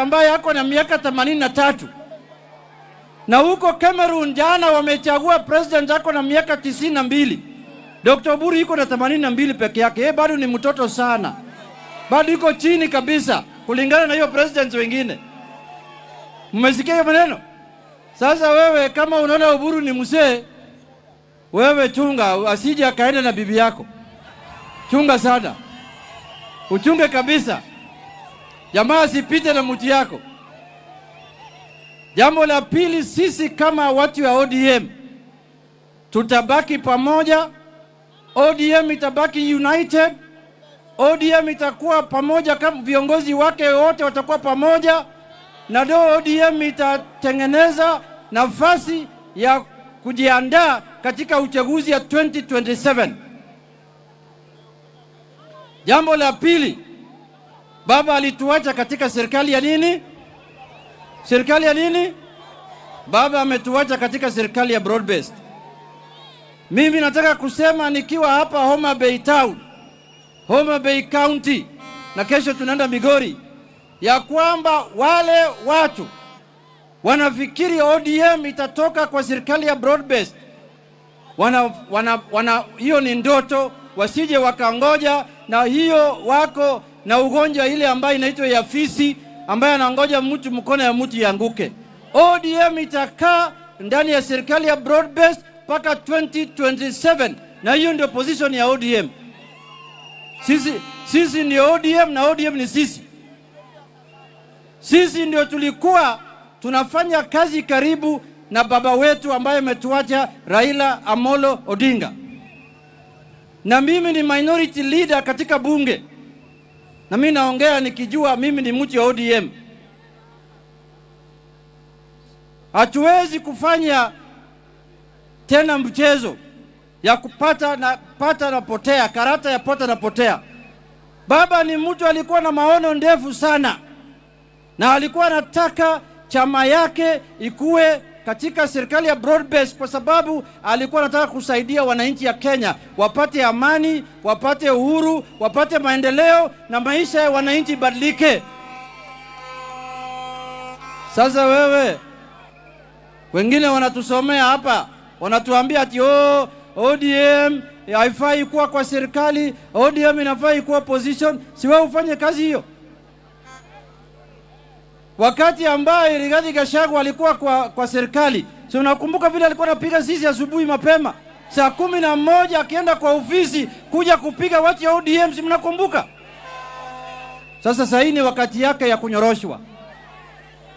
ambaye yako na miaka 83. Na huko Cameroon jana wamechagua president yako na miaka 92. Dr. Oburu yuko na 82 peke yake. Yeye bado ni mtoto sana. Bado yuko chini kabisa kulingana na hiyo presidents wengine. Mmesikia hiyo maneno? Sasa wewe kama unaona Oburu ni mzee, wewe chunga asije akaenda na bibi yako. Chunga sana. Uchunge kabisa. Jamaa asipite na mti yako. Jambo la pili, sisi kama watu wa ODM tutabaki pamoja. ODM itabaki united. ODM itakuwa pamoja, kama viongozi wake wote watakuwa pamoja, na ndio ODM itatengeneza nafasi ya kujiandaa katika uchaguzi ya 2027. Jambo la pili, baba alituacha katika serikali ya nini? Serikali ya nini? Baba ametuacha katika serikali ya broad based. Mimi nataka kusema nikiwa hapa Homa Bay Town, Homa Bay County, na kesho tunaenda Migori, ya kwamba wale watu wanafikiri ODM itatoka kwa serikali ya broad based. Hiyo ni ndoto, wasije wakangoja, na hiyo wako na ugonjwa ile ambayo inaitwa ya fisi, ambaye anangoja mtu mkono ya mtu yanguke. ODM itakaa ndani ya serikali ya broad based paka 2027, na hiyo ndio position ya ODM. Sisi ni ODM na ODM ni sisi. Sisi ndio tulikuwa tunafanya kazi karibu na baba wetu ambaye ametuacha, Raila Amolo Odinga. Na mimi ni minority leader katika bunge. Na mimi naongea nikijua mimi ni mtu wa ODM. Hatuwezi kufanya tena mchezo ya kupata na potea, karata ya pota na potea. Baba ni mtu alikuwa na maono ndefu sana, na alikuwa anataka chama yake ikue katika serikali ya broad based, kwa sababu alikuwa anataka kusaidia wananchi ya Kenya wapate amani, wapate uhuru, wapate maendeleo, na maisha ya wananchi badilike. Sasa wewe, wengine wanatusomea hapa, wanatuambia ati ODM haifai kuwa kwa serikali, ODM inafai kuwa opposition. Si wewe ufanye kazi hiyo? Wakati ambaye Rigathi Gachagua alikuwa kwa serikali, si unakumbuka vile alikuwa anapiga sisi asubuhi mapema saa 11 akienda kwa ofisi kuja kupiga watu ya ODM, si mnakumbuka? Sasa ni wakati yake ya kunyoroshwa.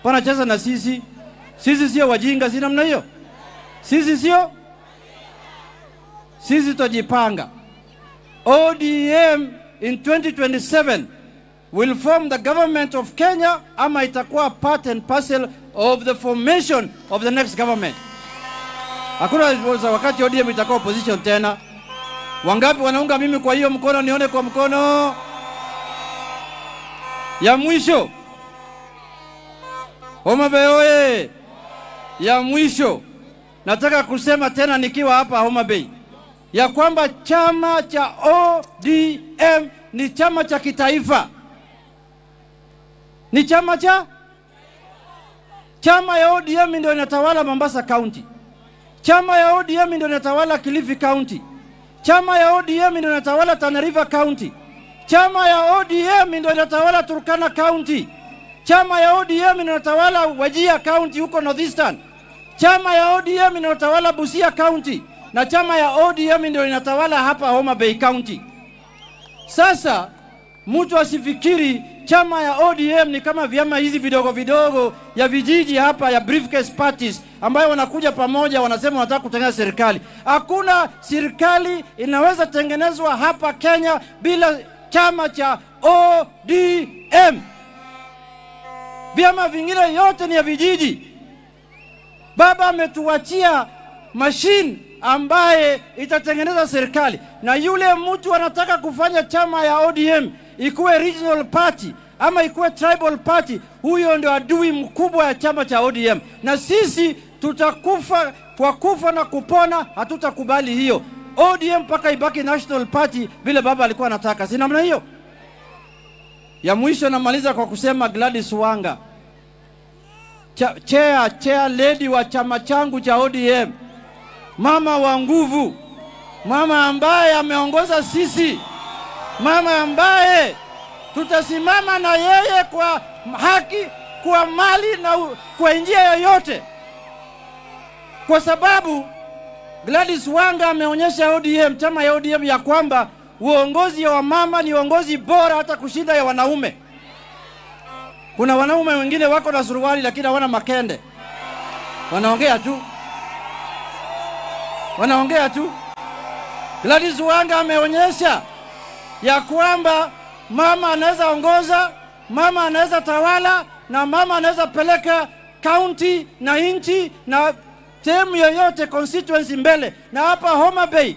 Pana cheza na sisi. Sisi sio wajinga, si namna hiyo. Sisi tutajipanga. ODM in 2027 will form the government of Kenya, ama itakuwa part and parcel of the formation of the next government. Hakuna wakati ODM itakuwa opposition tena. Wangapi wanaunga mimi kwa hiyo mkono? Nione kwa mkono. Ya mwisho, Homa Bay oye! Ya mwisho, nataka kusema tena nikiwa hapa Homa Bay, ya kwamba chama cha ODM ni chama cha kitaifa. Ni chama ya ODM ndio inatawala Mombasa County. Chama ya ODM ndio inatawala Kilifi County. Chama ya ODM ndio inatawala Tana River County. Chama ya ODM ndio inatawala Turkana County. Chama ya ODM ndio inatawala Wajir County huko Northeastern. Chama ya ODM ndio inatawala Busia County, na chama ya ODM ndio inatawala hapa Homa Bay County. Sasa mtu asifikiri chama ya ODM ni kama vyama hizi vidogo vidogo ya vijiji hapa ya briefcase parties ambayo wanakuja pamoja wanasema wanataka kutengeneza serikali. Hakuna serikali inaweza tengenezwa hapa Kenya bila chama cha ODM. Vyama vingine yote ni ya vijiji. Baba ametuachia machine ambaye itatengeneza serikali, na yule mtu anataka kufanya chama ya ODM ikuwe regional party ama ikuwe tribal party, huyo ndio adui mkubwa ya chama cha ODM. Na sisi tutakufa kwa kufa na kupona, hatutakubali hiyo. ODM paka ibaki national party vile baba alikuwa anataka. Si namna hiyo? Ya mwisho namaliza kwa kusema Gladys Wanga chair lady wa chama changu cha ODM, mama wa nguvu, mama ambaye ameongoza sisi, mama ambaye tutasimama na yeye kwa haki, kwa mali na kwa njia yoyote, kwa sababu Gladys Wanga ameonyesha ODM, chama ya ODM, ya kwamba uongozi wa mama ni uongozi bora hata kushinda ya wanaume. Kuna wanaume wengine wako na suruali lakini hawana makende, wanaongea tu. Gladys Wanga ameonyesha ya kwamba mama anaweza ongoza, mama anaweza tawala, na mama anaweza peleka county na inchi na sehemu yoyote constituency mbele. Na hapa Homa Bay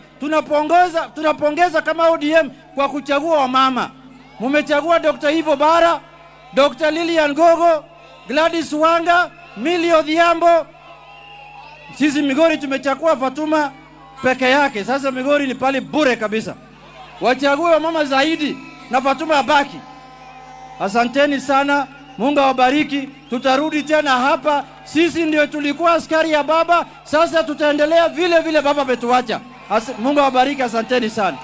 tunapongeza kama ODM kwa kuchagua wa mama. Mumechagua Dr. Ivo Bara, Dr. Lilian Gogo, Gladys Wanga, Millie Odhiambo. Sisi Migori tumechagua Fatuma peke yake. Sasa Migori ni pale bure kabisa. Wachague wa mama zaidi na Fatuma abaki. Asanteni sana. Mungu awabariki. Tutarudi tena hapa. Sisi ndio tulikuwa askari ya baba, sasa tutaendelea vile vile baba ametuacha. Mungu awabariki, asanteni sana.